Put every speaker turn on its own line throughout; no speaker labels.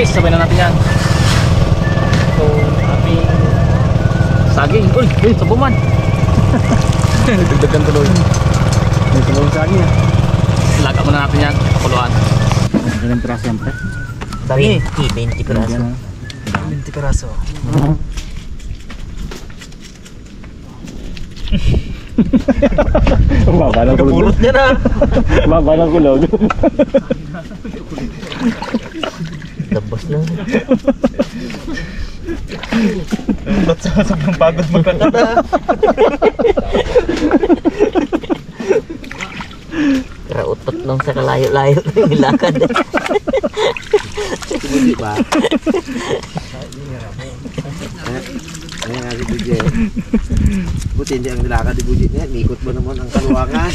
guys, sabay na natin yan. So, ating saging. Uy, sabuman. Dagdagan tuloy. May sabawang saging yan. Laga muna natin yan, pakuluan. Ilang piraso yan, pre?
20 piraso. 20 piraso.
Baba ng kulog.
Pulot niya na.
Baba ng kulog.
Labas na. Ba't sobrang pagod magkakata? Kaya utot lang sa kalayo-layo na ilakad. Hindi ba? Ayan nga si Buje. Buti hindi ang nilakad ni Buje niya. Nikot ba naman ang kaluwangan?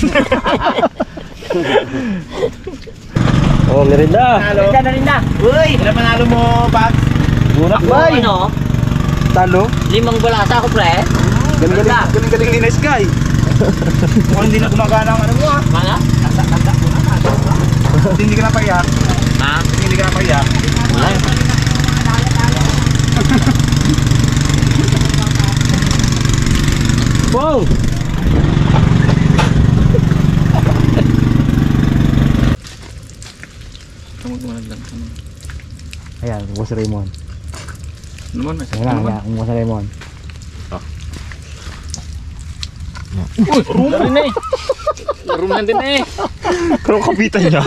Oh, merinda.
Merinda. Uy! Ilan manalo mo, Pax?
Burak ba?
Ano?
Talo?
5 bulasa ako, pre.
Galing ni Nice Guy. Mukhang hindi na gumagana ang ano mo, ha?
Mana?
Hindi ka na payak.
Ha?
Hindi ka na payak.
Wala.
Wow! Ayan, kumuha si Raymond.
Naman,
Ayan, kumuha si Raymond.
uy, room din eh. Room na din eh.
Pero kapitan niya.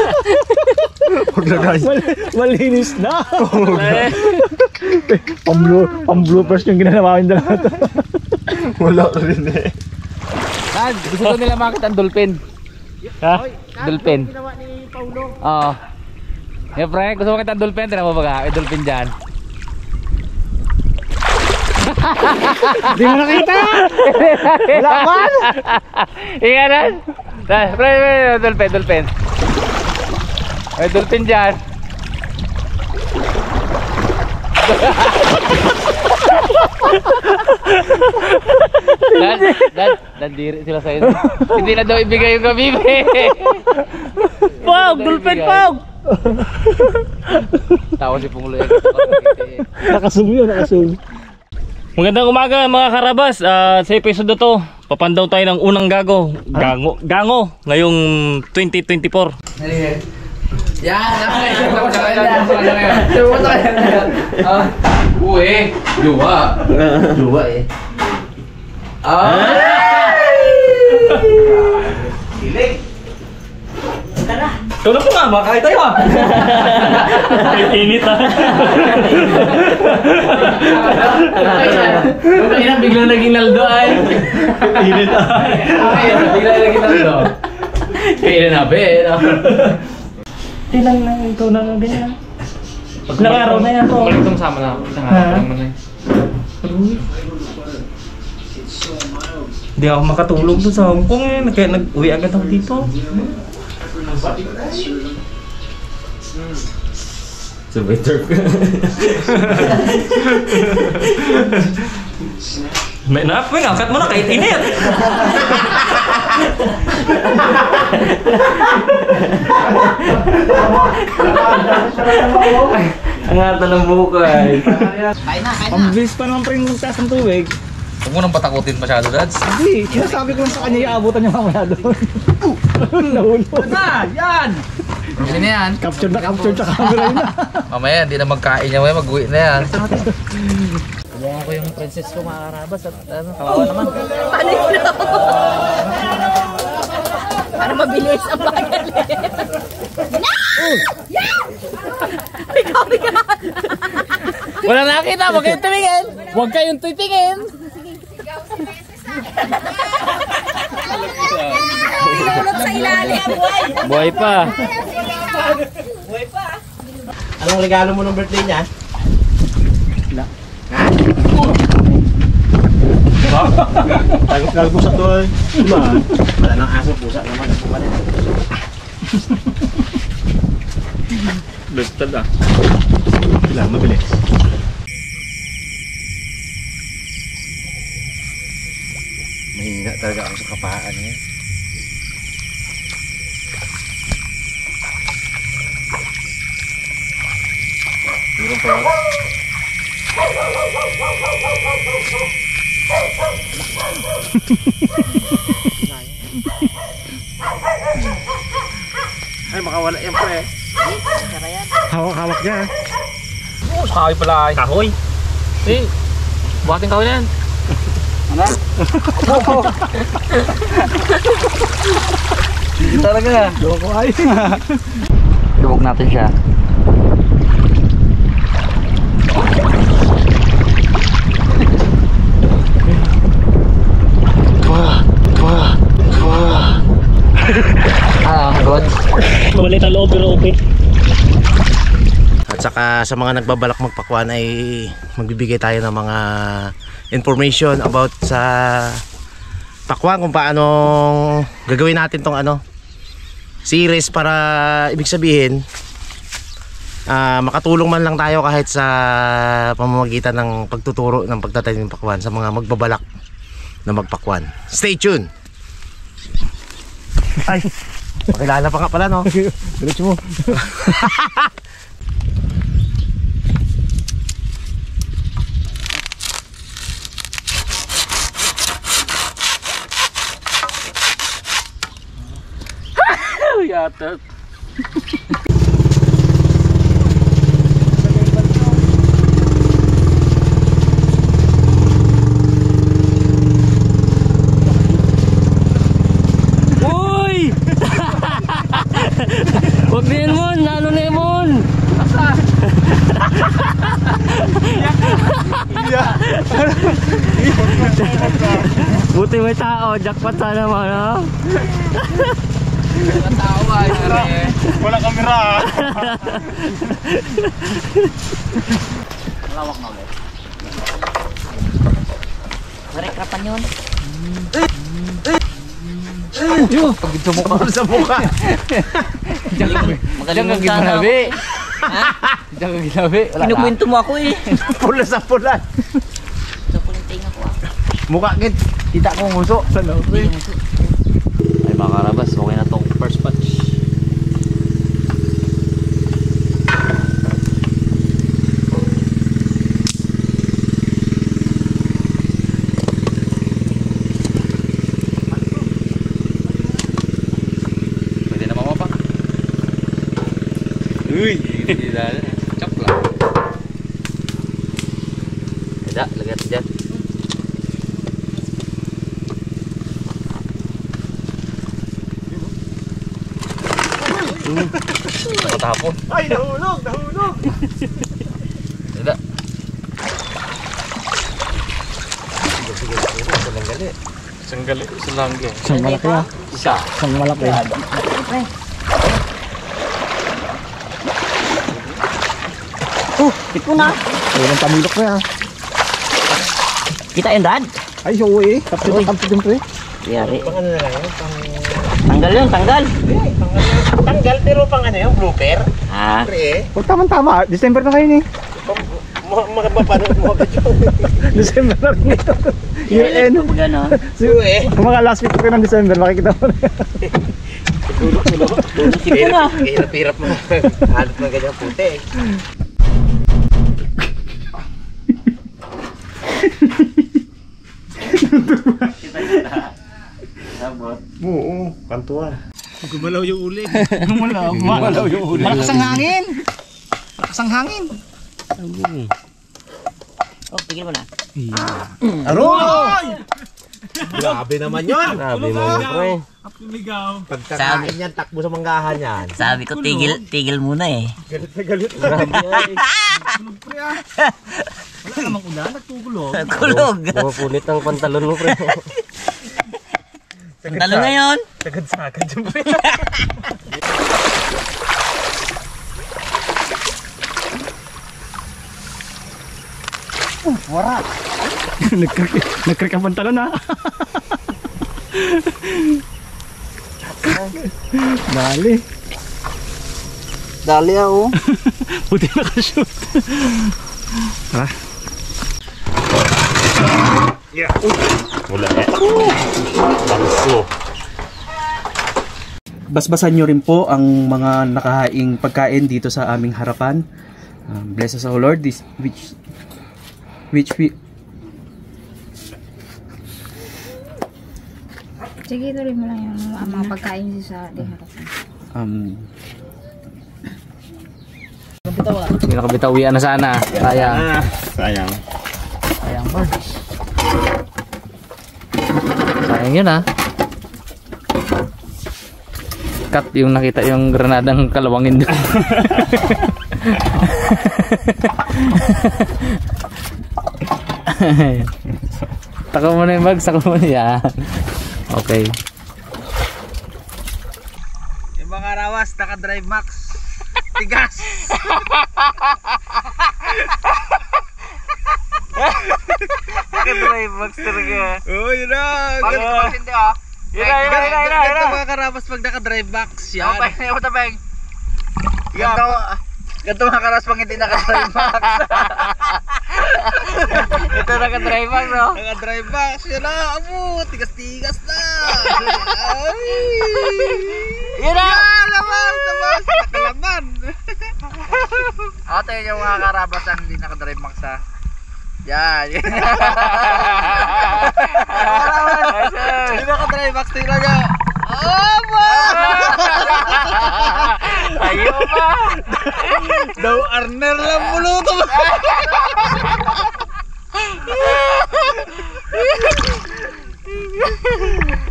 Huwag na guys.
Malinis na! Pang-bloopers yung ginanawain na lahat.
Wala rin eh.
Dad, gusto daw nila makita ang dolphin.
Ha?
Dolphin.
Ginawa ni Paulo.
Oo. Yeah, pre, gusto mo makita ang dolphin? Tira mo baga, may dolphin dyan.
Hindi mo nakita! Wala man!
Inganan! Pre, dolphin. May dolphin dyan. Nandiri sila sa inyo. Hindi na daw ibigay yung kabibi.
Pog! Dolphin Pog!
Tawa si Punglo yan.
Nakasum yun, nakasum. Magandang umaga mga karabas. Sa episode na to, papandaw tayo ng unang gango ngayong 2024.
Yan! Uy! Luwa!
Luwa eh.
Ikaw na po nga, makakita tayo ha! Init ha!
Yung biglang naging naldo ay!
Init ha!
Biglang naging naldo. Kailan na be?
Tilang na ikaw na ganyan. Ilang araw na yan to.
Balik itong sama na. Isang araw naman na eh.
Hindi ako makatulog doon sa Hong Kong eh. Kaya nag-uwi agad ako dito.
So better.
May napin, angkat mo na kahit init.
Angatan ng bukay.
Kain na.
Ang bilis pa naman pa yung taas ng tubig.
Huwag mo nang patakutin masyado, Dads.
Hindi, sinasabi ko lang sa kanya iaabutan niya mamaya doon. Nahulog.
Yan!
Hindi na yan.
Capture na capture sa camera yun na.
Mamaya, hindi na magkain niya. Mamaya, mag-uwi na yan.
Tulungan ko yung princess ko mga karabas at ano, kawawa naman.
Paano yun? Para mabilis ang pagaling. Ikaw.
Wala nakita. Huwag kayong tumingin. Huwag kayong titingin.
Ilulog sa ilalim.
Buhay pa.
Anong regalo mo ng birthday niya?
Tago pusa to eh.
Wala nang aso, pusa naman.
Bastard ah. Kailangan mabilis.
Mahina talaga ako sa kapaan niya. Ay, makawala yan pre.
Hawak-hawak niya.
Kahoy pala ay.
Kahoy.
Eh, buhatin kahoy na yan.
Hindi talaga. Loko ay.
Lubog natin siya. God.
Malit ang loob pero okay.
At saka sa mga nagbabalak magpakwan ay magbibigay tayo ng mga information about sa pakwan, kung paano gagawin natin tong series, para ibig sabihin makatulong man lang tayo kahit sa pamamagitan ng pagtuturo ng pagtatanim ng pakwan sa mga magbabalak na magpakwan. Stay tuned. Ay, pakilala pa nga pala, no?
Diretso mo.
Yatot.
Uy! Huwag na yun mon, lalo na yun mon. Buti may tao, jackpot sana mo, no?
Wala kamera.
Malawak na ulit. Marekrapan yun. Pagid sa mukha.
Sa mukha.
Magaling ng ginabi. Ha? Diyan ka ginabi. Kinukwento mo ako eh.
Pula sa pula.
Sa puling tinga ko.
Mukha git. Kita ko nguso. Sa loob.
Ay mga karabas, okay na tong first batch.
Pwede na mamapak. Uy! Chop lang.
Tidak, lagay natin dyan. Nakatapon.
Ay, nahulog, nahulog.
Tidak. Isang gali, isang langga.
Isang malaki ah.
Isa.
Isang malaki.
Tipo na.
Ayun ang tamilok na ah.
Kita yung dad.
Ay, so eh. Kapit din pre.
Yari.
Pang ano na lang yun?
Tanggal yun, tanggal.
Tanggal, pero pang ano yung blooper.
Ah.
Pre,
Huwag tama-tama. December na kayo ni.
makapapanood mo agad yun.
December na rin ito. Year end.
Gano.
So eh.
Mga last week ko ng December, makikita mo na.
Tipo na.
Hirap-hirap mo. Halos ng ganyang puti eh. Oo, kantuan.
Gumalaw yung uli. Gumalaw yung uli. Malakas ang hangin. Malakas ang hangin.
Oh, tigil mo na.
Aroy! Grabe naman yun.
Grabe mo pre.
Pagkakain yan, takbo sa manggahan yan.
Sabi ko tigil muna eh.
Galit na galit.
Wala namang ulan, nagtugulog.
Kulog.
Pumapunit ang pantalon mo pre.
Talo ngayon.
Sagad-sagad yung pre.
Wara. Nagkrik ang pantalon ha. Dali.
Dali ako.
Buti nakashoot. Tara.
Wala eh. Bangso.
Basbasan nyo rin po ang mga nakahaing pagkain dito sa aming harapan.
Bless us, O Lord, this which we
Sige, tuloy mo lang yung mga pagkain sa deharapin.
Hindi nakabitawian na sana. Sayang.
Sayang.
Sayang pa. Sayang yun ah. Cut yung nakita yung granadang kalawangin doon. Tako mo na yung bags, tako mo na yan. Okay.
yung mga rawas naka-drive max. Tigas.
Naka-drive max talaga.
Oh, yun na.
Bakit hindi ah?
Ganito mga karapas pag naka-drive max yan. Ganito mga karapas pag hindi naka-drive max.
Ito naka-drive max, no?
Naka-drive max. Yan na. Amo. Tigas-tigas na.
Yun na!
Laman. Nakalaman.
Ito yung mga karabas ang hindi naka-drive max ha. Yan.
Hindi naka-drive max. Tingnan nyo. Aba!
Ayaw pa!
Daw Arner lang muluto.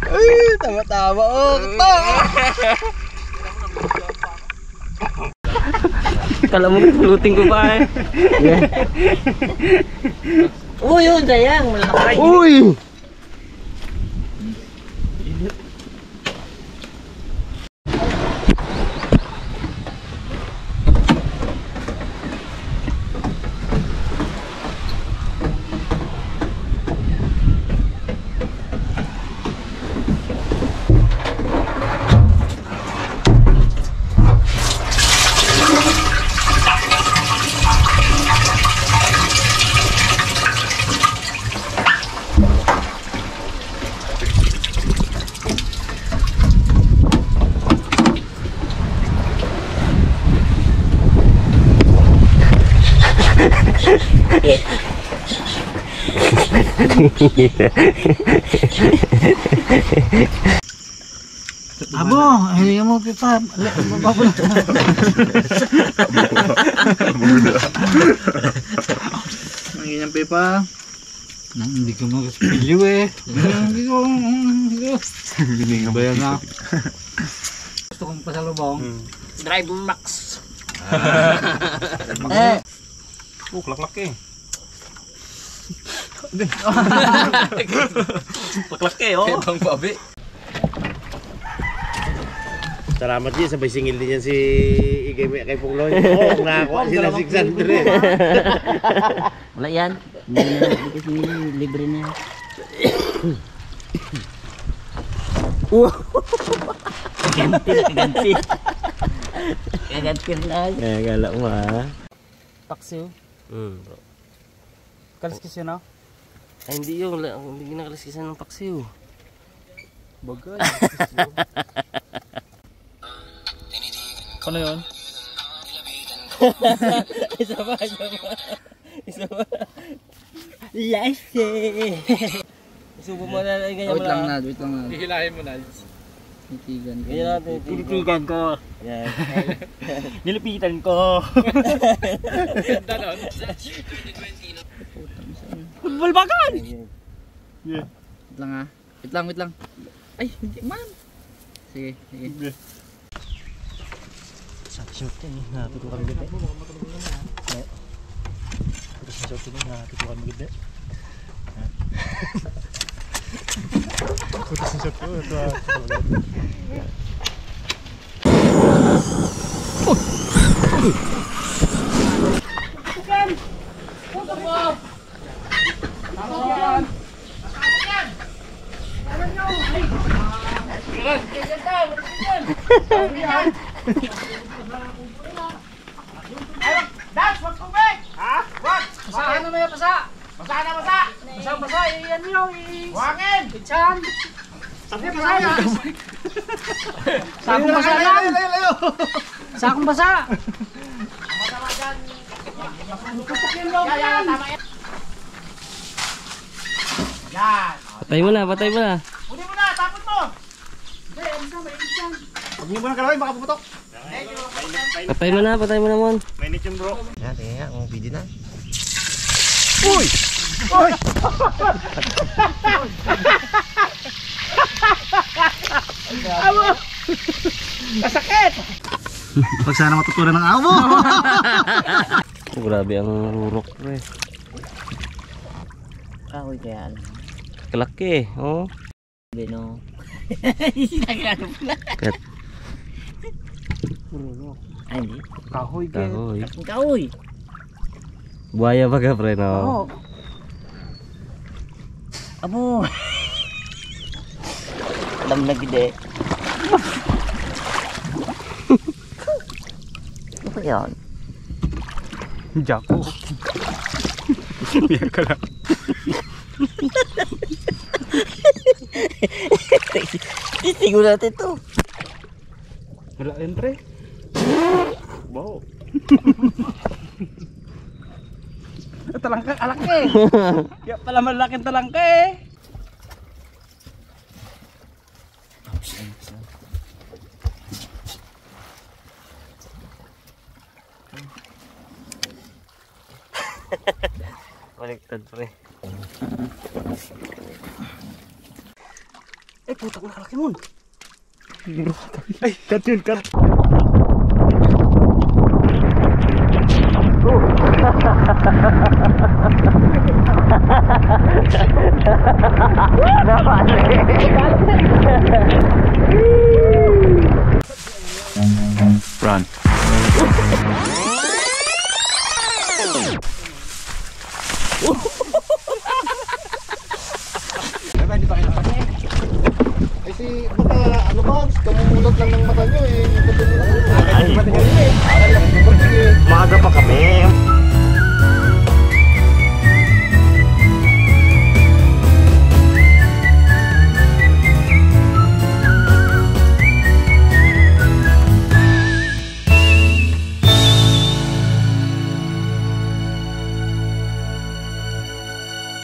Ay, tama-tama. Oh, ito.
Kala mo pulutin ko pa eh.
Oh, yun, sayang. Malaki.
Uy!
Abo, hindi mo pipa. Ang ganyan pipa. Hindi ko mag-spilyo eh. Hindi ko. Bayan na. Gusto kong pasalubong.
Drive max.
Laklak eh. Laklak eh, oh.
Ibang babi.
Salamat din, sabay singil din yan si Igay kay Pungloy. Oo, nakakuha sila 600.
Wala yan. Hindi kasi libre na yan. Kaganti. Kaganti na.
Eh, galak mo ha.
Taksi.
Bro.
Kaliskis yun ah.
Ay, hindi yun. Hindi nakaliskisan ng paksiw.
Bagay. Ano yun?
Isa pa. Life eh.
Isubo mo na ganyan mo
Wait lang na.
Hihilahin mo na.
Titigan ko.
Ganyan natin.
Tinitigan ko.
Yan.
Nilupitan ko. Football bagan!
Wait lang ah. Wait lang. Ay, hindi man. Sige.
Short eh. Natutukan gede. Short eh. Natutukan gede. Putas na short ko. Ito
Sakong basa.
Patay mo na, patay mo na.
Huli mo na, tapon mo! Huwag niyo mo nang galawin, baka puputok.
Patay mo na mon.
Mainit yung bro.
Yan, tingnan ang video na.
Uy! Uy! Amo! Kasakit! Pag sana matutunan ng amo!
Grabe ang rurok pre.
Kahoy kaya ano.
Kalaki oh.
Bino.
Kat
Ay, hindi.
Kahoy,
kahoy.
Kahoy.
Buaya baga pre no.
Abo. Alam na gide. Ano ba yan?
Jaco. Biyak ka lang.
Titigil natin ito.
Wala yan, pre. Wow. Talangka, alaki. Kaya pala malaking talangka eh.
Baliktad pre.
Eh, putak na kalaki mo. Ay, cut yun, cut.